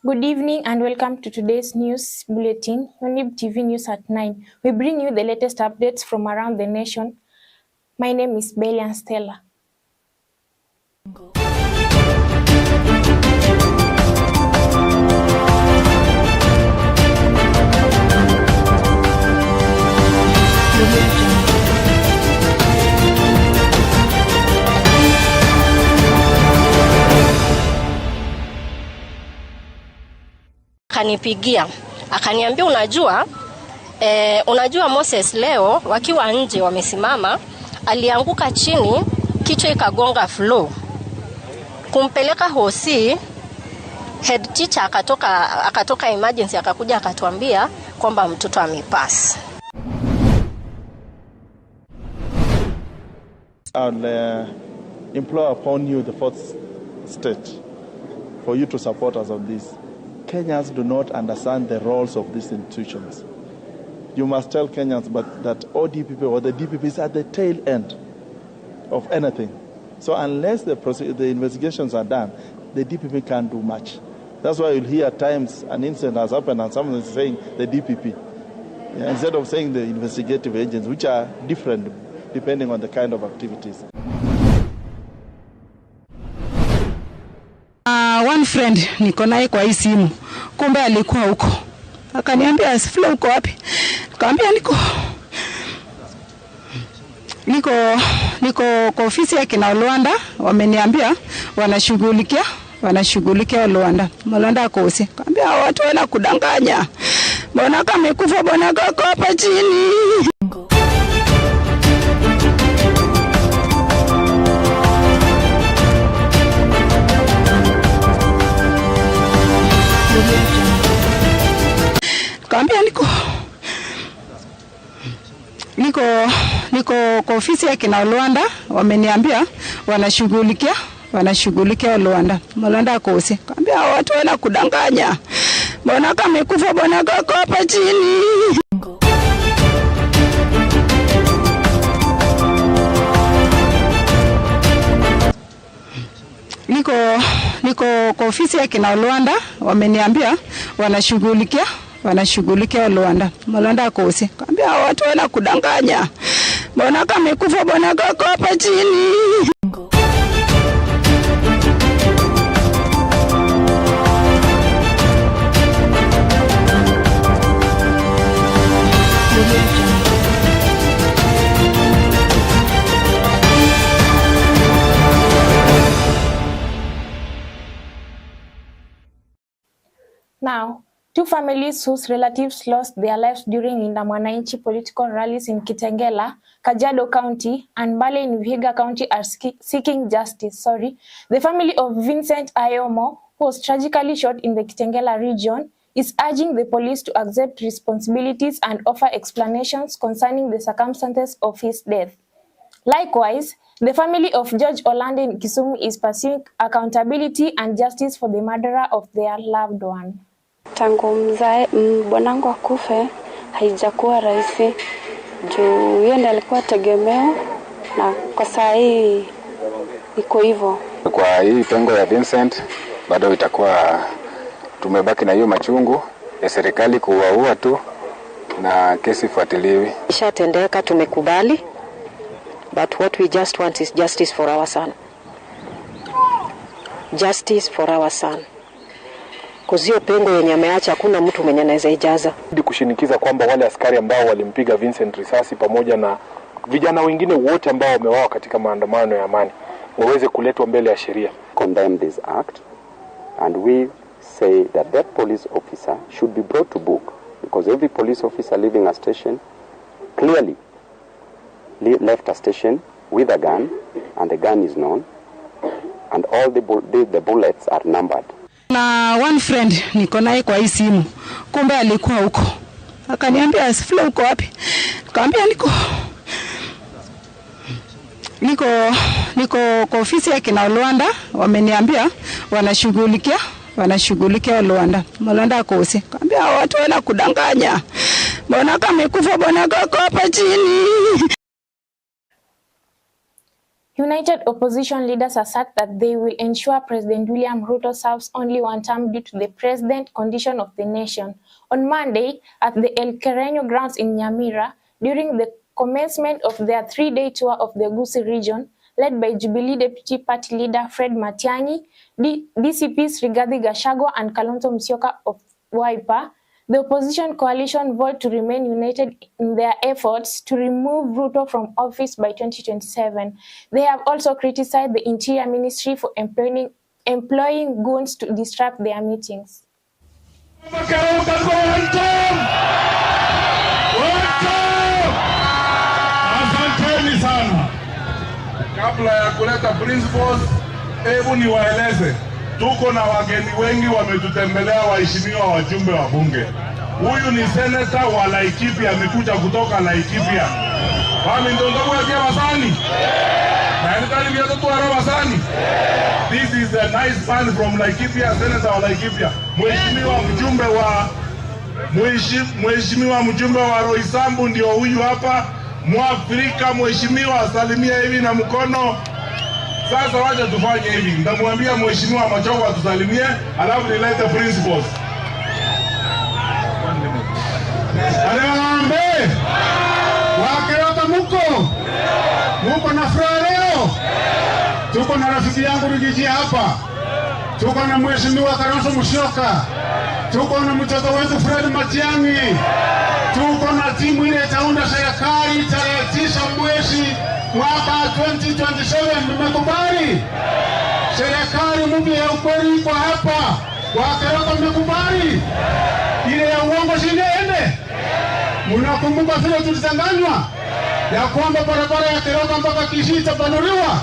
Good evening and welcome to today's news bulletin, Younib TV News at 9. We bring you the latest updates from around the nation. My name is Belian Stella. Akanipigia, akaniambia unajua Moses leo wakiwa nje wamesimama alianguka chini kichwa ikagonga floor. Kumpeleka hosi, head teacher akatoka emergency akakuja akatuambia kwamba mtoto amepass. I'll implore upon you the fourth state for you to support us on this. Kenyans do not understand the roles of these institutions. You must tell Kenyans that ODPP or the DPP is at the tail end of anything. So unless the investigations are done, the DPP can't do much. That's why you'll hear at times an incident has happened and someone is saying the DPP, instead of saying the investigative agents, which are different depending on the kind of activities. One friend niko naye kwa hii simu, kumbe alikuwa huko. Akaniambia asifule uko wapi? Nikamwambia niko kwa ofisi ya kina Luanda, wameniambia wanashughulikia Luanda. Luanda akosi. Nikamwambia watu wana kudanganya. Mbona kama amekufa bwana kako hapa chini? Kaambia niko kwa ofisi ya kina Luanda, wameniambia wanashughulikia Luanda. Luanda akosi. Kaambia watu wana kudanganya. Mbona kama amekufa bwana kako hapa chini? Niko kwa ofisi ya kina Luanda, wameniambia wanashughulikia Luanda. Luanda akosi. Kaambia watu wana kudanganya. Mbona kama amekufa bwana kako hapa chini? Now, two families whose relatives lost their lives during Mwananchi political rallies in Kitengela, Kajiado County, and Belian in Vihiga County are seeking justice. The family of Vincent Ayomo, who was tragically shot in the Kitengela region, is urging the police to accept responsibilities and offer explanations concerning the circumstances of his death. Likewise, the family of George Orlando in Kisumu is pursuing accountability and justice for the murderer of their loved one. Tangu bwanangu akufe haijakuwa rahisi juu yeye ndiye alikuwa tegemeo na kwa saa hii iko hivyo. Kwa hii pengo ya Vincent bado itakuwa tumebaki na hiyo machungu ya serikali kuwaua tu na kesi fuatiliwi. Ishatendeka, tumekubali, but what we just want is justice for our son. Justice for our son. Kuzio pengo yenye ameacha hakuna mtu mwenye anaweza ijaza. Kushinikiza kwamba wale askari ambao walimpiga Vincent risasi pamoja na vijana wengine wote ambao wameuawa katika maandamano ya amani waweze kuletwa mbele ya sheria. Condemn this act and we say that police officer should be brought to book because every police officer leaving a station clearly left a station with a gun and the gun is known and all the bullets are numbered. Na one friend niko naye kwa hii simu, kumbe alikuwa huko. Akaniambia asifule uko wapi? Nikamwambia niko kwa ofisi ya kina Luanda, wameniambia wanashughulikia Luanda. Luanda akosi. Nikamwambia watu wana kudanganya. Mbona kama amekufa bwana kako hapa chini? United opposition leaders assert that they will ensure President William Ruto serves only one term due to the present condition of the nation. On Monday, at the El Quereño grounds in Nyamira, during the commencement of their three-day tour of the Gusii region, led by Jubilee Deputy Party Leader Fred Matiang'i, DCPs Rigathi Gachagua and Kalonzo Musyoka of Wiper, the opposition coalition vowed to remain united in their efforts to remove Ruto from office by 2027. They have also criticized the Interior Ministry for employing goons to disrupt their meetings. Asanteni sana. Kabla ya kuleta principles, hebu niwaeleze. Tuko na wageni wengi wametutembelea, waheshimiwa wajumbe wa bunge. Huyu ni senator wa Laikipia, amekuja kutoka Laikipia. Wami ndondogo ya Wasani. Na nitali vya tutu wa Wasani. This is a nice man from Laikipia, senator wa Laikipia. Mheshimiwa mjumbe wa Roysambu ndio huyu hapa. Mwafrika mheshimiwa, asalimia hivi na mkono. Sasa wacha tufanye hivi. Nitamwambia mheshimiwa Machogo atusalimie, alafu nilete principles. Alewaambe! Wakerota muko na furaha leo. Tuko na rafiki yangu Rigiji hapa. Tuko na mheshimiwa Kalonzo Musyoka. Tuko na mtoto wetu Fred Matiang'i. Tuko na timu ile itaunda serikali tarehe 9 mwezi mwaka 2027. Mmekubali? Serikali mpya ya ukweli iko hapa. Wakerota mmekubali? Ile ya uongo siende. Mnakumbuka vile tulitanganywa ya kwamba barabara ya Keroka mpaka Kisii itapanuliwa?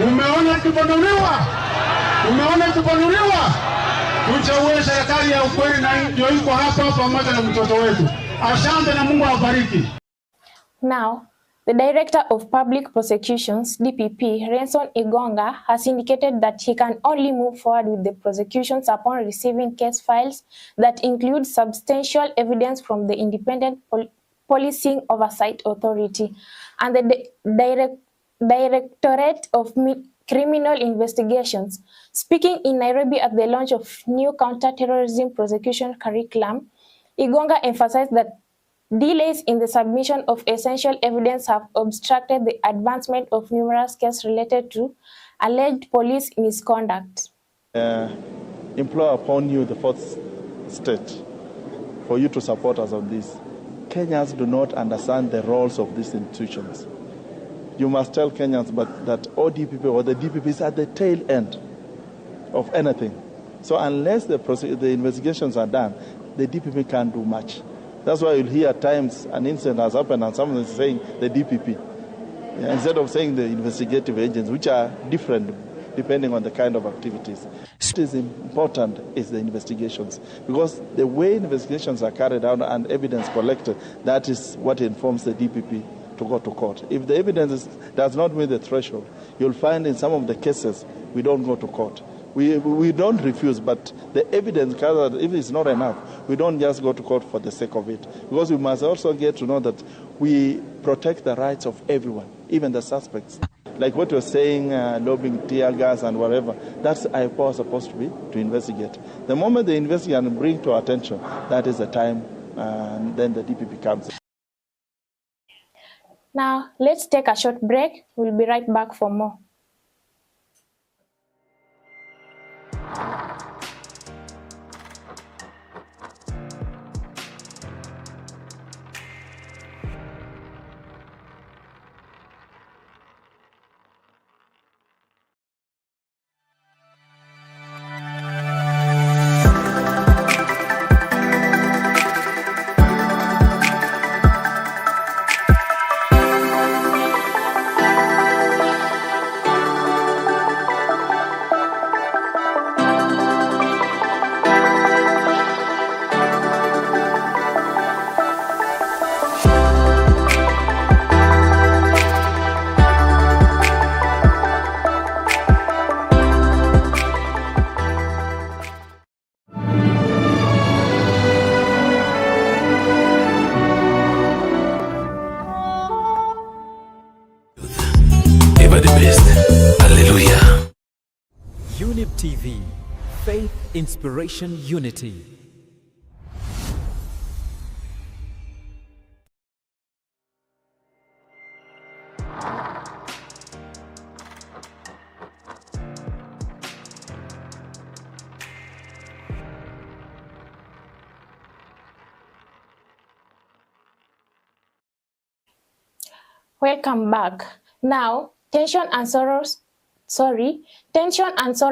Umeona ikipanuliwa? Tuchague serikali ya ukweli na ndio iko hapa pamoja na mtoto wetu. Asante na Mungu awabariki. Now, the Director of Public Prosecutions, DPP, Renson Igonga, has indicated that he can only move forward with the prosecutions upon receiving case files that include substantial evidence from the Independent Policing Oversight Authority and the Directorate of Criminal Investigations. Speaking in Nairobi at the launch of new counter-terrorism prosecution curriculum, Igonga emphasized that delays in the submission of essential evidence have obstructed the advancement of numerous cases related to alleged police misconduct. Implore upon you, the fourth state, for you to support us on this. Kenyans do not understand the roles of these institutions. You must tell Kenyans that ODPP or the DPP is at the tail end of anything. So unless the investigations are done, the DPP can't do much. That's why you'll hear at times an incident has happened and someone is saying the DPP, instead of saying the investigative agents, which are different depending on the kind of activities. What is important is the investigations, because the way investigations are carried out and evidence collected, that is what informs the DPP to go to court. If the evidence does not meet the threshold, you'll find in some of the cases we don't go to court. We don't refuse, but the evidence gathered, if it's not enough, we don't just go to court for the sake of it. Because we must also get to know that we protect the rights of everyone, even the suspects. Like what you're saying, lobbying tear gas and whatever, that's IPOA supposed to be, to investigate. The moment they investigate and bring to our attention, that is the time, and then the DPP comes. Now, let's take a short break. We'll be right back for more. Remember the best. Hallelujah. Younib TV. Faith, inspiration, unity. Welcome back. Now, tension and sorrow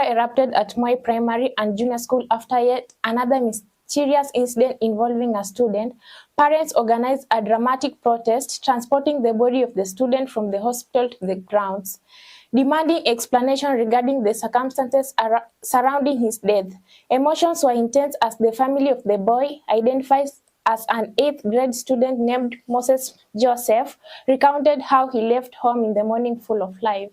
erupted at Moi Primary and Junior School after yet another mysterious incident involving a student. Parents organized a dramatic protest, transporting the body of the student from the hospital to the grounds, demanding explanation regarding the circumstances surrounding his death. Emotions were intense as the family of the boy, identified as an 8th grade student named Moses Joseph, recounted how he left home in the morning full of life.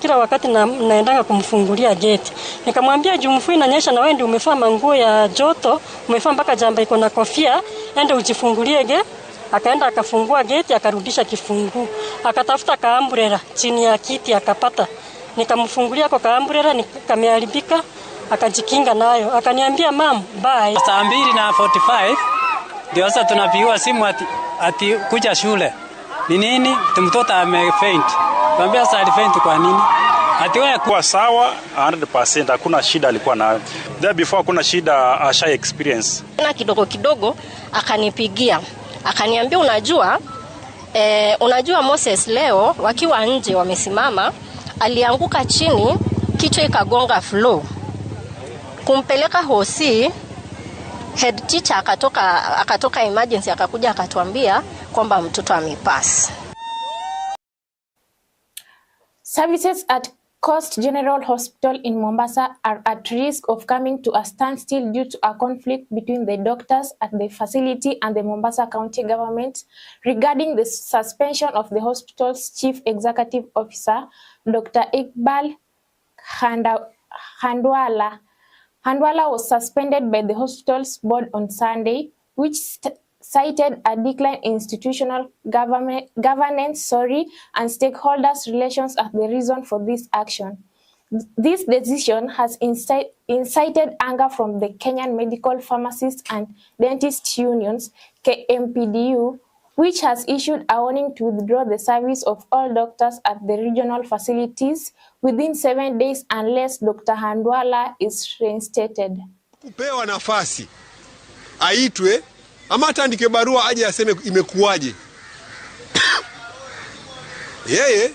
Kila wakati naendanga kumfungulia gate. Nikamwambia juu mvua inanyesha na wewe ndio umevaa manguo ya joto, umevaa mpaka jamba iko na kofia, ende ujifungulie gate. Akaenda akafungua gate, akarudisha kifungu. Akatafuta kaambrela chini ya kiti akapata. Nikamfungulia kwa kaambrela, nikameharibika, akajikinga nayo. Akaniambia mam, bye. Saa 2:45 ndio sasa tunapigiwa simu ati kuja shule. Ni nini? Mtoto amefaint. Tuambia sasa alifaint kwa nini? Ati wewe kwa sawa 100%, hakuna shida alikuwa nayo. There before kuna shida asha experience. Na kidogo kidogo akanipigia. Akaniambia unajua Moses leo wakiwa nje wamesimama alianguka chini, kichwa ikagonga floor. Kumpeleka hosi, head teacher akatoka emergency akakuja akatuambia kwamba mtoto amepass. Services at Coast General Hospital in Mombasa are at risk of coming to a standstill due to a conflict between the doctors at the facility and the Mombasa County government regarding the suspension of the hospital's chief executive officer, Dr. Iqbal Handwala. Handwala was suspended by the hospital's board on Sunday, which cited a decline in institutional governance and stakeholders' relations as the reason for this action. This decision has incited anger from the Kenyan Medical Pharmacists and Dentists Unions, KMPDU, which has issued a warning to withdraw the service of all doctors at the regional facilities within 7 days unless Dr. Handwala is reinstated. Kupewa nafasi aitwe ama atandike barua aje aseme imekuwaje. Yeye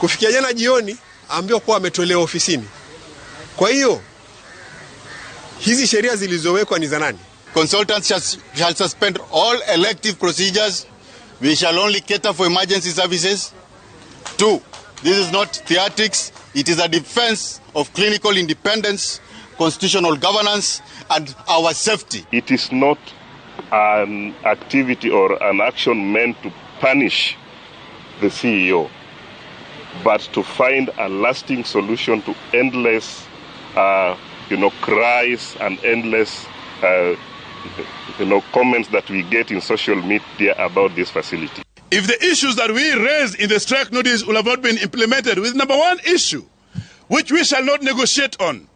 kufikia jana jioni ambiwa kuwa ametolewa ofisini. Kwa hiyo hizi sheria zilizowekwa ni za nani? Consultants shall suspend all elective procedures. We shall only cater for emergency services. 2. This is not theatrics. It is a defense of clinical independence, constitutional governance, and our safety. It is not an activity or an action meant to punish the CEO, but to find a lasting solution to endless, cries and endless, comments that we get in social media about this facility. If the issues that we raised in the strike notice will have not been implemented, with number one issue, which we shall not negotiate on,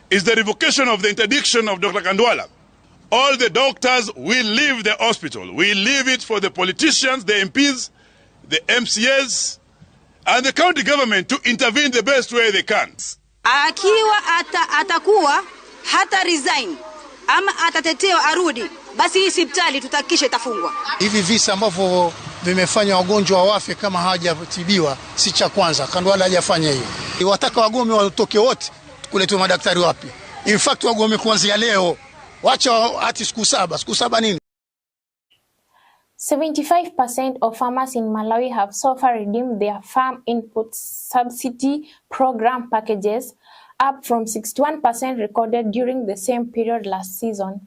is the revocation of the interdiction of Dr. Handwala. All the doctors will leave the hospital. We leave it for the politicians, the MPs, the MCAs, and the county government to intervene the best way they can. Akiwa atakuwa hata resign ama atatetewa arudi, basi hii hospitali tutakisha itafungwa. Hivi visa ambavyo vimefanya wagonjwa wafe kama hawajatibiwa si cha kwanza. Handwala hajafanya hiyo. Wataka wagome watoke wote, kuletwe madaktari wapi? In fact wagome kuanzia leo. Wacha hati siku 7. Siku 7 nini? 75% of farmers in Malawi have so far redeemed their farm input subsidy program packages, up from 61% recorded during the same period last season.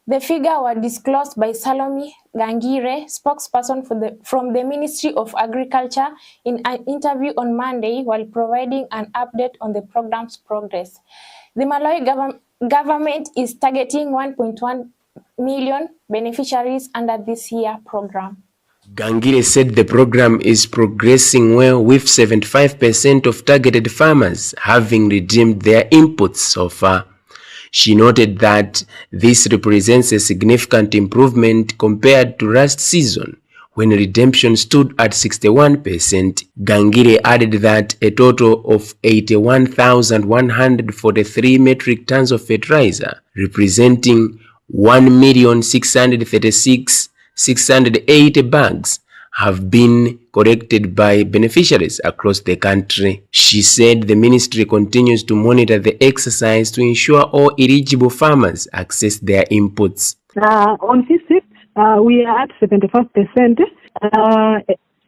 The figure was disclosed by Salome Gangire, spokesperson from the Ministry of Agriculture, in an interview on Monday while providing an update on the program's progress. The Malawi government is targeting 1.1 million beneficiaries under this year program. Gangire said the program is progressing well, with 75% of targeted farmers having redeemed their inputs so far. She noted that this represents a significant improvement compared to last season, when redemption stood at 61%. Gangire added that a total of 81,143 metric tons of fertilizer, representing 1,636,680 bags, have been collected by beneficiaries across the country. She said the ministry continues to monitor the exercise to ensure all eligible farmers access their inputs. On FISIP, we are at 75%.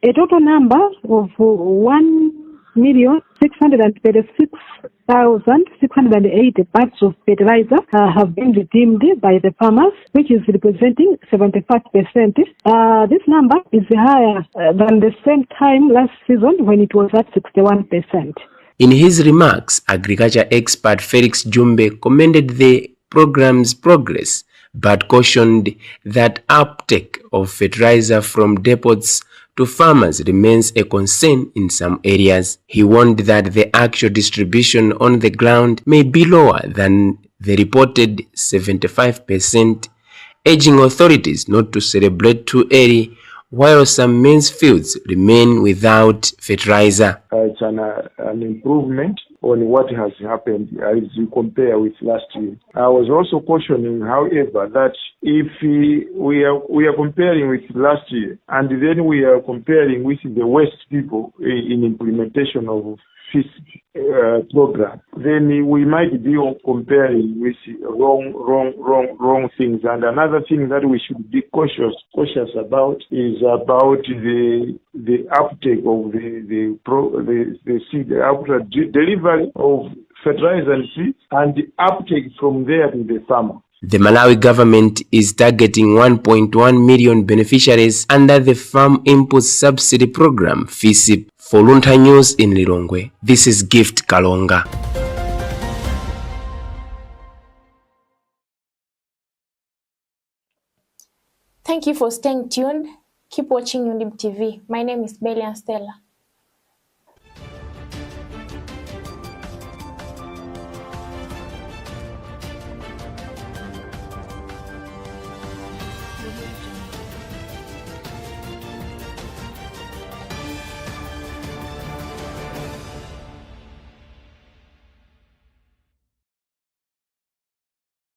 A total number of 1,636,680 bags of fertilizer have been redeemed by the farmers, which is representing 75%. This number is higher than the same time last season, when it was at 61%. In his remarks, agriculture expert Felix Jumbe commended the program's progress, but cautioned that uptake of fertilizer from depots to farmers remains a concern in some areas. He warned that the actual distribution on the ground may be lower than the reported 75%, urging authorities not to celebrate too early while some maize fields remain without fertilizer. It's an improvement on what has happened as you compare with last year. I was also cautioning, however, that if we are comparing with last year, and then we are comparing with the West people in implementation of FISP program, then we might be comparing with wrong things. And another thing that we should be cautious about is about the uptake of the seed, after delivery of fertilizer and seed, and the uptake from there to the farmer. The Malawi government is targeting 1.1 million beneficiaries under the Farm Input Subsidy Program, FISIP. For Lunta News in Lilongwe, this is Gift Kalonga. Thank you for staying tuned. Keep watching Younib TV. My name is Belian Stella.